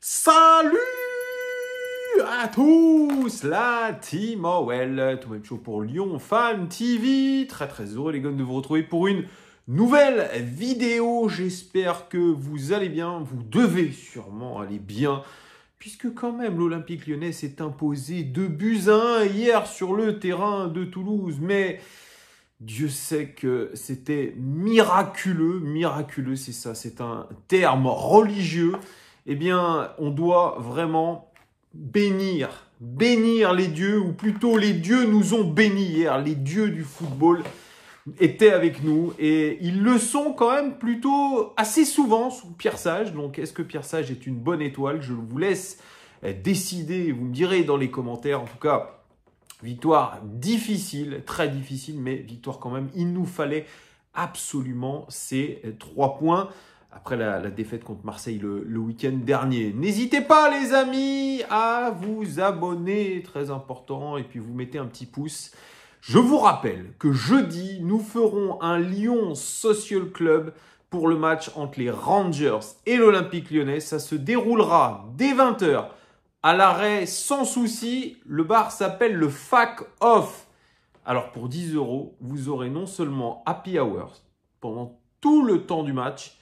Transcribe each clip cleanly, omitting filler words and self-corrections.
Salut à tous, la team OL, tout même chaud pour Lyon Fan TV. Très heureux les gars de vous retrouver pour une nouvelle vidéo. J'espère que vous allez bien, vous devez sûrement aller bien. Puisque quand même l'Olympique Lyonnais s'est imposé 2-1 hier sur le terrain de Toulouse. Mais Dieu sait que c'était miraculeux, c'est ça, c'est un terme religieux. Eh bien, on doit vraiment bénir les dieux, ou plutôt les dieux nous ont bénis hier. Les dieux du football étaient avec nous et ils le sont quand même plutôt assez souvent sous Pierre Sage. Donc, est-ce que Pierre Sage est une bonne étoile? Je vous laisse décider, vous me direz dans les commentaires. En tout cas, victoire difficile, très difficile, mais victoire quand même. Il nous fallait absolument ces 3 points. Après la défaite contre Marseille le week-end dernier. N'hésitez pas les amis à vous abonner, très important, et puis vous mettez un petit pouce. Je vous rappelle que jeudi, nous ferons un Lyon Social Club pour le match entre les Rangers et l'Olympique Lyonnais. Ça se déroulera dès 20 h à l'arrêt sans souci. Le bar s'appelle le Fac Off. Alors pour 10 €, vous aurez non seulement Happy Hours pendant tout le temps du match,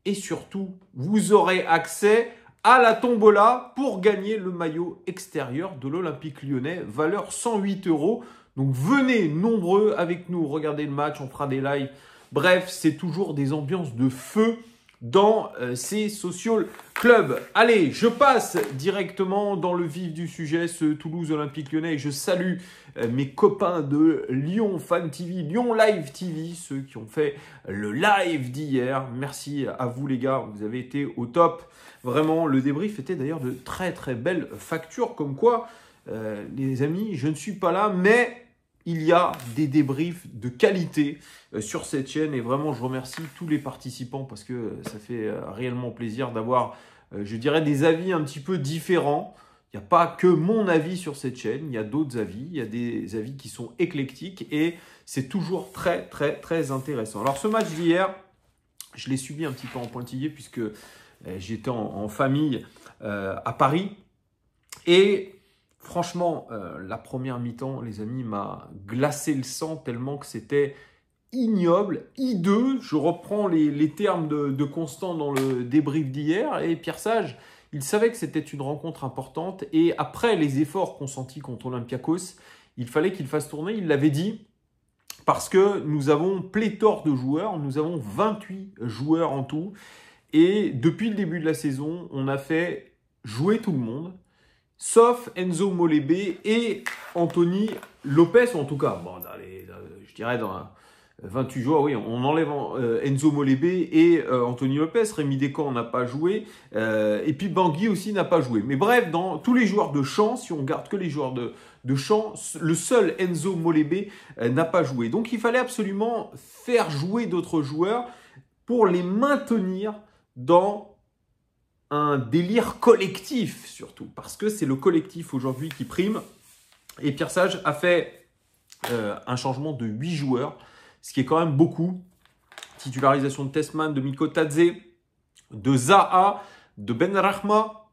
et surtout, vous aurez accès à la tombola pour gagner le maillot extérieur de l'Olympique Lyonnais, valeur 108 €. Donc venez nombreux avec nous, regardez le match, on fera des lives. Bref, c'est toujours des ambiances de feu dans ces social clubs. Allez, je passe directement dans le vif du sujet, ce Toulouse Olympique Lyonnais. Je salue mes copains de Lyon Fan TV, Lyon Live TV, ceux qui ont fait le live d'hier. Merci à vous les gars, vous avez été au top. Vraiment, le débrief était d'ailleurs de très belles factures, comme quoi, les amis, je ne suis pas là, mais il y a des débriefs de qualité sur cette chaîne et vraiment je remercie tous les participants parce que ça fait réellement plaisir d'avoir, je dirais, des avis un petit peu différents. Il n'y a pas que mon avis sur cette chaîne, il y a d'autres avis, il y a des avis qui sont éclectiques et c'est toujours très intéressant. Alors ce match d'hier, je l'ai subi un petit peu en pointillé puisque j'étais en famille à Paris et franchement, la première mi-temps, les amis, m'a glacé le sang tellement que c'était ignoble, hideux. Je reprends les termes de Constant dans le débrief d'hier. Et Pierre Sage, il savait que c'était une rencontre importante. Et après les efforts consentis contre Olympiakos, il fallait qu'il fasse tourner. Il l'avait dit parce que nous avons pléthore de joueurs. Nous avons 28 joueurs en tout. Et depuis le début de la saison, on a fait jouer tout le monde. Sauf Enzo Molébé et Anthony Lopez, en tout cas, bon, je dirais dans 28 joueurs, oui, on enlève Enzo Molébé et Anthony Lopez. Rémi Descamps n'a pas joué, et puis Bangui aussi n'a pas joué. Mais bref, dans tous les joueurs de champ, si on garde que les joueurs de champ, le seul Enzo Molébé n'a pas joué. Donc il fallait absolument faire jouer d'autres joueurs pour les maintenir dans un délire collectif surtout, parce que c'est le collectif aujourd'hui qui prime. Et Pierre Sage a fait un changement de 8 joueurs, ce qui est quand même beaucoup. Titularisation de Tessman, de Miko Tadze, de Zaha, de Benrahma.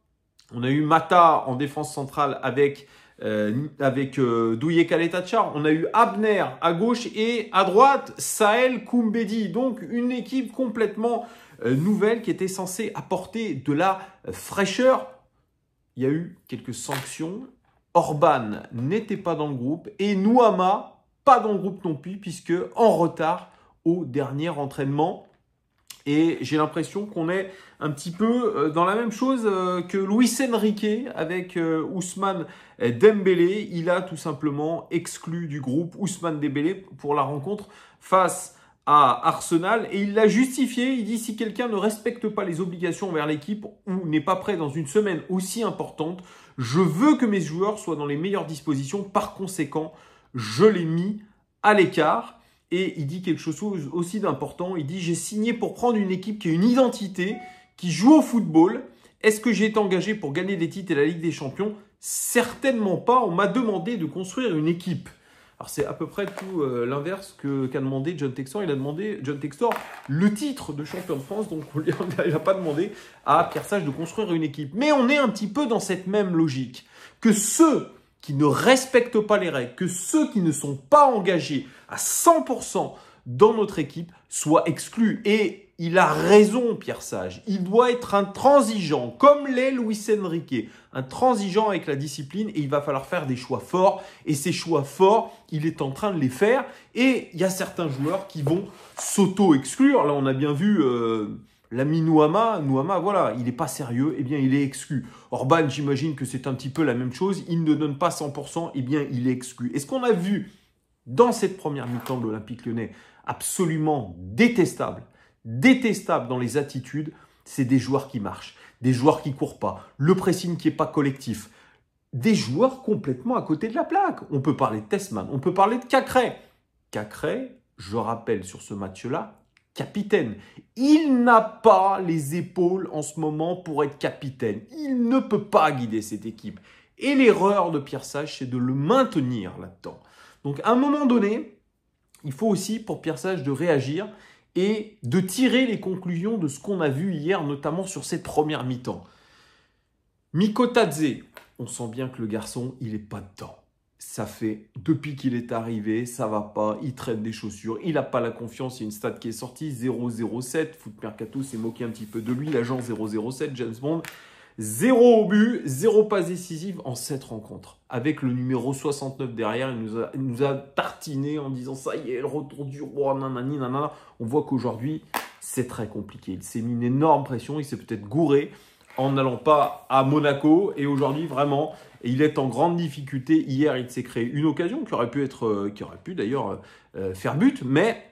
On a eu Mata en défense centrale avec Douye Kaletacha. On a eu Abner à gauche et à droite Sahel Koumbedi. Donc une équipe complètement nouvelle qui était censée apporter de la fraîcheur. Il y a eu quelques sanctions. Orban n'était pas dans le groupe et Nouama pas dans le groupe non plus puisque en retard au dernier entraînement. Et j'ai l'impression qu'on est un petit peu dans la même chose que Luis Enrique avec Ousmane Dembélé. Il a tout simplement exclu du groupe Ousmane Dembélé pour la rencontre face à Arsenal. Et il l'a justifié. Il dit si quelqu'un ne respecte pas les obligations envers l'équipe ou n'est pas prêt dans une semaine aussi importante, je veux que mes joueurs soient dans les meilleures dispositions. Par conséquent, je l'ai mis à l'écart. Et il dit quelque chose aussi d'important. Il dit « J'ai signé pour prendre une équipe qui a une identité, qui joue au football. Est-ce que j'ai été engagé pour gagner des titres et la Ligue des Champions? Certainement pas. On m'a demandé de construire une équipe. » Alors c'est à peu près tout l'inverse qu'a demandé John Textor. Il a demandé, John Textor, le titre de champion de France, donc il n'a pas demandé à Pierre Sage de construire une équipe. Mais on est un petit peu dans cette même logique, que ceux qui ne respectent pas les règles, que ceux qui ne sont pas engagés à 100% dans notre équipe soient exclus. Et il a raison, Pierre Sage. Il doit être intransigeant, comme l'est Luis Enrique. Intransigeant avec la discipline et il va falloir faire des choix forts. Et ces choix forts, il est en train de les faire. Et il y a certains joueurs qui vont s'auto-exclure. Là, on a bien vu l'ami Nuama. Nuama, voilà, il n'est pas sérieux. Eh bien, il est exclu. Orban, j'imagine que c'est un petit peu la même chose. Il ne donne pas 100%. Eh bien, il est exclu. Et ce qu'on a vu dans cette première mi-temps de l'Olympique Lyonnais, absolument détestable dans les attitudes, c'est des joueurs qui marchent, des joueurs qui courent pas, le pressing qui n'est pas collectif, des joueurs complètement à côté de la plaque. On peut parler de Tessman, on peut parler de Cacré. Cacré, je rappelle sur ce match-là, capitaine. Il n'a pas les épaules en ce moment pour être capitaine. Il ne peut pas guider cette équipe. Et l'erreur de Pierre Sage, c'est de le maintenir là-dedans. Donc à un moment donné, il faut aussi pour Pierre Sage de réagir et de tirer les conclusions de ce qu'on a vu hier, notamment sur cette première mi-temps. Mikotadze, on sent bien que le garçon, il n'est pas dedans. Ça fait, depuis qu'il est arrivé, ça va pas, il traîne des chaussures, il n'a pas la confiance, il y a une stat qui est sortie, 007, Foot Mercato s'est moqué un petit peu de lui, l'agent 007, James Bond. 0 au but, 0 passe décisive en 7 rencontres. Avec le numéro 69 derrière, il nous a tartiné en disant ça y est, le retour du roi, nanani, nanana. On voit qu'aujourd'hui, c'est très compliqué. Il s'est mis une énorme pression, il s'est peut-être gouré en n'allant pas à Monaco. Et aujourd'hui, vraiment, il est en grande difficulté. Hier, il s'est créé une occasion qui aurait pu d'ailleurs faire but, mais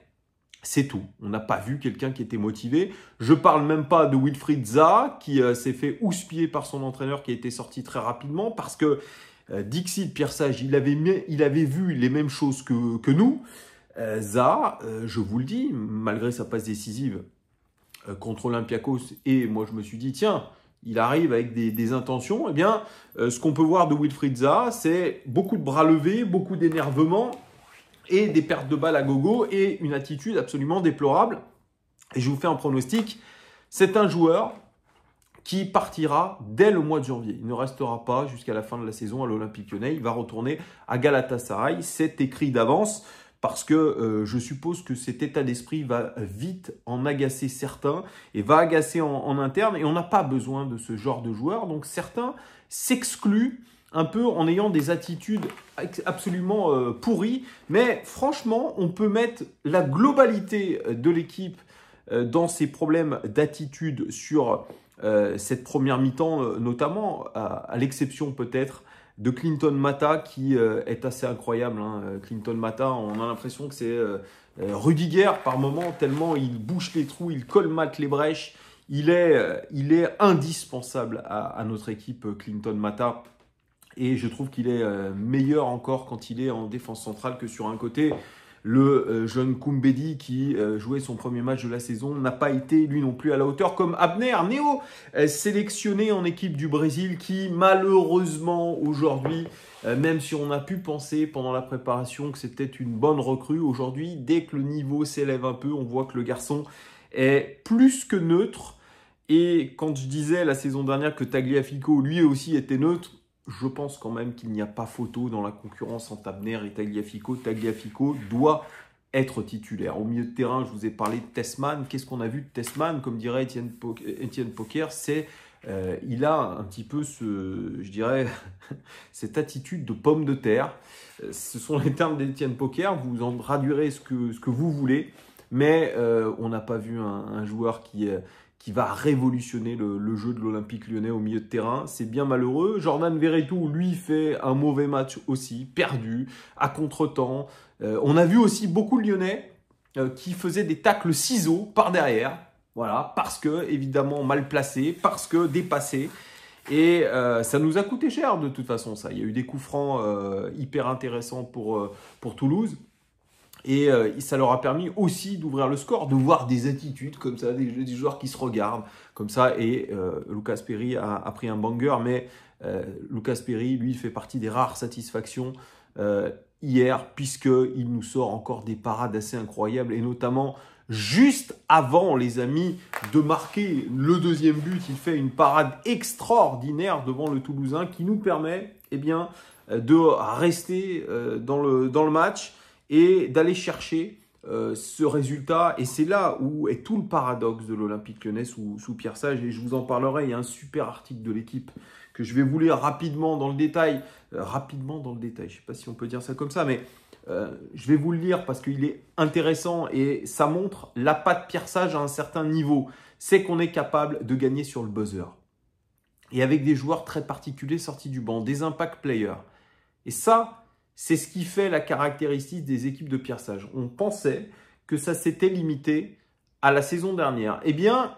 c'est tout. On n'a pas vu quelqu'un qui était motivé. Je ne parle même pas de Wilfried Zaha qui s'est fait houspiller par son entraîneur qui a été sorti très rapidement parce que Dixit, Pierre Sage, il avait vu les mêmes choses que nous. Zaha, je vous le dis, malgré sa passe décisive contre Olympiakos, et moi je me suis dit, tiens, il arrive avec des intentions. Eh bien, ce qu'on peut voir de Wilfried Zaha, c'est beaucoup de bras levés, beaucoup d'énervement, et des pertes de balles à gogo et une attitude absolument déplorable. Et je vous fais un pronostic, c'est un joueur qui partira dès le mois de janvier. Il ne restera pas jusqu'à la fin de la saison à l'Olympique Lyonnais. Il va retourner à Galatasaray. C'est écrit d'avance parce que je suppose que cet état d'esprit va vite en agacer certains et va agacer en interne. Et on n'a pas besoin de ce genre de joueur. Donc certains s'excluent un peu en ayant des attitudes absolument pourries. Mais franchement, on peut mettre la globalité de l'équipe dans ces problèmes d'attitude sur cette première mi-temps, notamment à l'exception peut-être de Clinton Mata qui est assez incroyable. Clinton Mata, on a l'impression que c'est Rudiger par moment, tellement il bouche les trous, il colmate les brèches. Il est indispensable à notre équipe, Clinton Mata. Et je trouve qu'il est meilleur encore quand il est en défense centrale que sur un côté. Le jeune Koumbedi qui jouait son premier match de la saison n'a pas été lui non plus à la hauteur, comme Abner Neo, sélectionné en équipe du Brésil, qui malheureusement aujourd'hui, même si on a pu penser pendant la préparation que c'était une bonne recrue, aujourd'hui, dès que le niveau s'élève un peu, on voit que le garçon est plus que neutre. Et quand je disais la saison dernière que Tagliafico lui aussi était neutre, je pense quand même qu'il n'y a pas photo dans la concurrence entre Abner et Tagliafico. Tagliafico doit être titulaire. Au milieu de terrain, je vous ai parlé de Tessman. Qu'est-ce qu'on a vu de Tessman? Comme dirait Étienne Poker, il a un petit peu cette attitude de pomme de terre. Ce sont les termes d'Étienne Poker. Vous en traduirez ce que vous voulez. Mais on n'a pas vu un joueur qui va révolutionner le jeu de l'Olympique Lyonnais au milieu de terrain. C'est bien malheureux. Jordan Verretou, lui, fait un mauvais match aussi, perdu, à contre-temps. On a vu aussi beaucoup de Lyonnais qui faisaient des tacles ciseaux par derrière. Voilà, parce que, évidemment, mal placés, parce que dépassés. Et ça nous a coûté cher de toute façon, ça. Il y a eu des coups francs hyper intéressants pour Toulouse. Et ça leur a permis aussi d'ouvrir le score, de voir des attitudes comme ça, des joueurs qui se regardent comme ça. Et Lucas Perry a pris un banger, mais Lucas Perry, lui, fait partie des rares satisfactions hier, puisqu'il nous sort encore des parades assez incroyables, et notamment juste avant, les amis, de marquer le deuxième but, il fait une parade extraordinaire devant le Toulousain qui nous permet de rester dans le match et d'aller chercher ce résultat. Et c'est là où est tout le paradoxe de l'Olympique Lyonnais sous Pierre Sage, et je vous en parlerai. Il y a un super article de l'équipe que je vais vous lire rapidement dans le détail. Je ne sais pas si on peut dire ça comme ça, mais je vais vous le lire parce qu'il est intéressant et ça montre la patte Pierre Sage à un certain niveau. C'est qu'on est capable de gagner sur le buzzer. Et avec des joueurs très particuliers sortis du banc, des impact players. Et ça, c'est ce qui fait la caractéristique des équipes de Pierre Sage. On pensait que ça s'était limité à la saison dernière. Eh bien,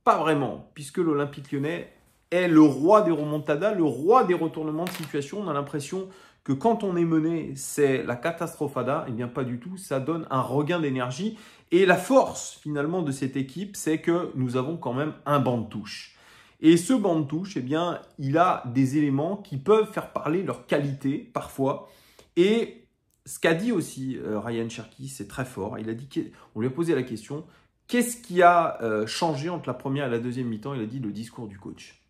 pas vraiment, puisque l'Olympique Lyonnais est le roi des remontadas, le roi des retournements de situation. On a l'impression que quand on est mené, c'est la catastrophada. Eh bien, pas du tout. Ça donne un regain d'énergie. Et la force, finalement, de cette équipe, c'est que nous avons quand même un banc de touche. Et ce banc de touche, eh bien, il a des éléments qui peuvent faire parler leur qualité, parfois. Et ce qu'a dit aussi Ryan Cherki, c'est très fort. Il a dit on lui a posé la question, qu'est-ce qui a changé entre la première et la deuxième mi-temps? Il a dit le discours du coach.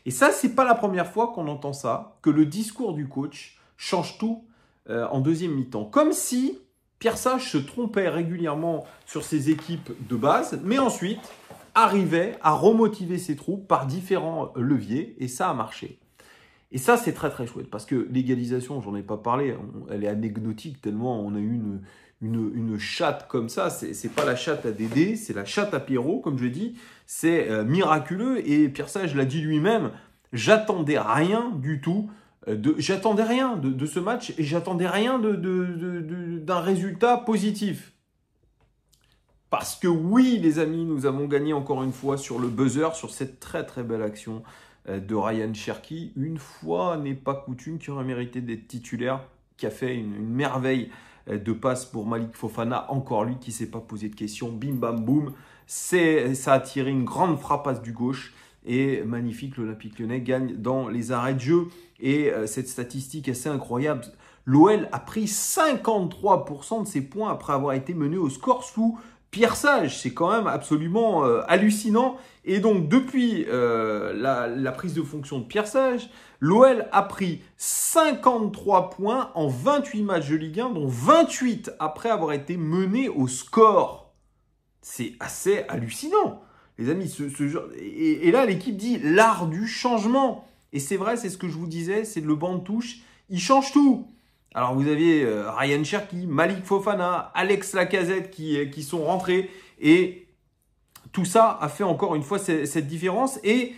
Et ça, c'est pas la première fois qu'on entend ça, que le discours du coach change tout en deuxième mi-temps. Comme si Pierre Sage se trompait régulièrement sur ses équipes de base, mais ensuite arrivait à remotiver ses troupes par différents leviers, et ça a marché. Et ça, c'est très très chouette, parce que l'égalisation, j'en ai pas parlé, elle est anecdotique tellement on a eu une chatte comme ça. C'est pas la chatte à Dédé, c'est la chatte à Pierrot, comme je dis. C'est miraculeux, et Pierre Sage l'a dit lui-même, j'attendais rien du tout, j'attendais rien de ce match, et j'attendais rien d'un résultat positif. Parce que oui, les amis, nous avons gagné encore une fois sur le buzzer, sur cette très très belle action de Ryan Cherki. Une fois n'est pas coutume, qui aurait mérité d'être titulaire, qui a fait une merveille de passe pour Malik Fofana. Encore lui qui ne s'est pas posé de questions. Bim bam boum. Ça a tiré une grande frappasse du gauche. Et magnifique, l'Olympique Lyonnais gagne dans les arrêts de jeu. Et cette statistique assez incroyable. L'OL a pris 53% de ses points après avoir été mené au score sous Pierre Sage. C'est quand même absolument hallucinant. Et donc, depuis la prise de fonction de Pierre Sage, l'OL a pris 53 points en 28 matchs de Ligue 1, dont 28 après avoir été mené au score. C'est assez hallucinant, les amis. Et là, l'équipe dit l'art du changement. Et c'est vrai, c'est ce que je vous disais, c'est le banc de touche. Il change tout. Alors, vous aviez Ryan Cherki, Malik Fofana, Alex Lacazette qui sont rentrés. Et tout ça a fait encore une fois cette différence. Et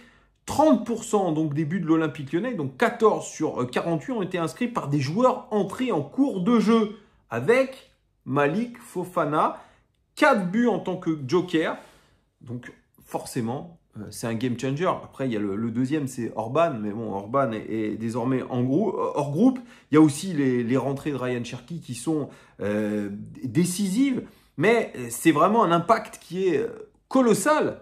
30% donc des buts de l'Olympique Lyonnais, donc 14 sur 48, ont été inscrits par des joueurs entrés en cours de jeu. Avec Malik Fofana, 4 buts en tant que joker. Donc, forcément, c'est un game changer. Après, il y a le deuxième, c'est Orban. Mais bon, Orban est désormais hors groupe. Il y a aussi les rentrées de Ryan Cherki qui sont décisives. Mais c'est vraiment un impact qui est colossal.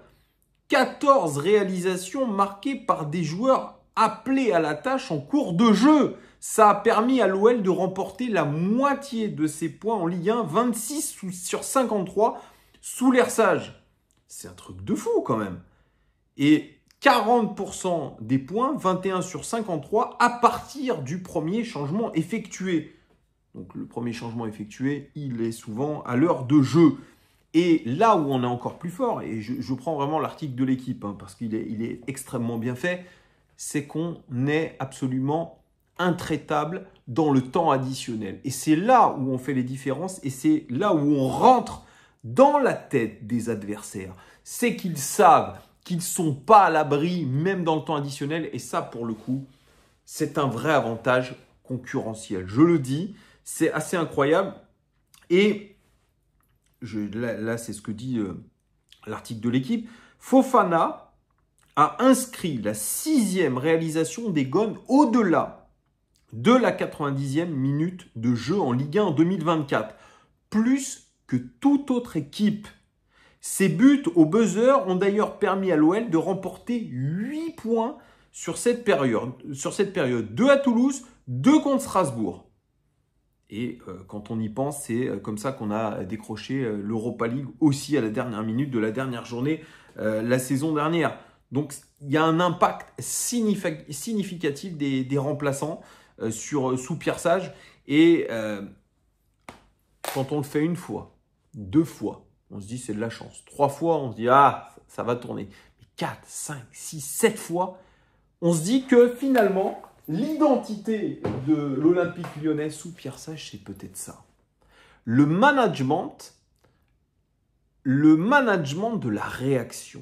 14 réalisations marquées par des joueurs appelés à la tâche en cours de jeu. Ça a permis à l'OL de remporter la moitié de ses points en Ligue 1, 26 sur 53 sous l'Air Sage. C'est un truc de fou quand même. Et 40% des points, 21 sur 53, à partir du premier changement effectué. Donc le premier changement effectué, il est souvent à l'heure de jeu. Et là où on est encore plus fort, et je prends vraiment l'article de l'équipe, parce qu'il est extrêmement bien fait, c'est qu'on est absolument intraitable dans le temps additionnel. Et c'est là où on fait les différences, et c'est là où on rentre dans la tête des adversaires. C'est qu'ils savent qu'ils ne sont pas à l'abri, même dans le temps additionnel. Et ça, pour le coup, c'est un vrai avantage concurrentiel. Je le dis, c'est assez incroyable. Et là, c'est ce que dit l'article de l'équipe. Fofana a inscrit la 6e réalisation des Gones au-delà de la 90e minute de jeu en Ligue 1 en 2024. Plus que toute autre équipe. Ces buts au buzzer ont d'ailleurs permis à l'OL de remporter 8 points sur cette période. 2 à Toulouse, 2 contre Strasbourg. Et quand on y pense, c'est comme ça qu'on a décroché l'Europa League aussi à la dernière minute de la dernière journée la saison dernière. Donc, il y a un impact significatif des remplaçants sous Pierre Sage. Et quand on le fait 1 fois, 2 fois, on se dit c'est de la chance. 3 fois, on se dit ah, ça va tourner. Mais 4, 5, 6, 7 fois, on se dit que finalement, l'identité de l'Olympique Lyonnais sous Pierre Sage, c'est peut-être ça. Le management de la réaction.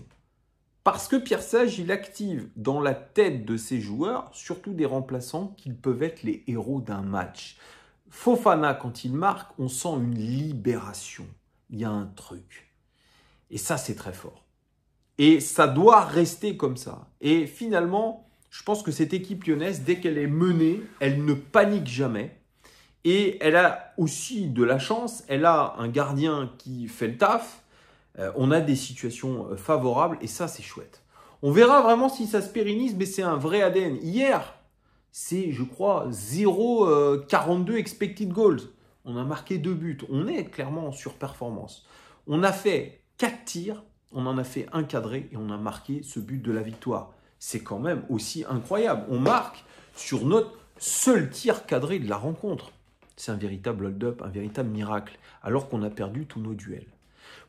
Parce que Pierre Sage, il active dans la tête de ses joueurs, surtout des remplaçants, qu'ils peuvent être les héros d'un match. Fofana, quand il marque, on sent une libération. Il y a un truc. Et ça, c'est très fort. Et ça doit rester comme ça. Et finalement, je pense que cette équipe lyonnaise, dès qu'elle est menée, elle ne panique jamais. Et elle a aussi de la chance. Elle a un gardien qui fait le taf. On a des situations favorables et ça, c'est chouette. On verra vraiment si ça se pérennise, mais c'est un vrai ADN. Hier, c'est, je crois, 0,42 expected goals. On a marqué 2 buts. On est clairement en surperformance. On a fait 4 tirs, on en a fait 1 cadré et on a marqué ce but de la victoire. C'est quand même aussi incroyable. On marque sur notre seul tir cadré de la rencontre. C'est un véritable hold-up, un véritable miracle, alors qu'on a perdu tous nos duels.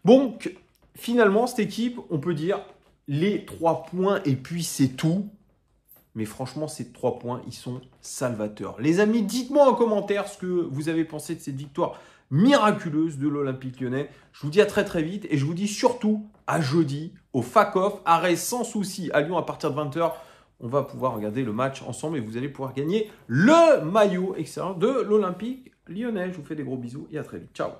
Donc, finalement, cette équipe, on peut dire les 3 points et puis c'est tout. Mais franchement, ces 3 points, ils sont salvateurs. Les amis, dites-moi en commentaire ce que vous avez pensé de cette victoire miraculeuse de l'Olympique Lyonnais. Je vous dis à très très vite et je vous dis surtout à jeudi au FAC-Off. Arrêt sans souci à Lyon à partir de 20h. On va pouvoir regarder le match ensemble et vous allez pouvoir gagner le maillot extérieur de l'Olympique Lyonnais. Je vous fais des gros bisous et à très vite. Ciao.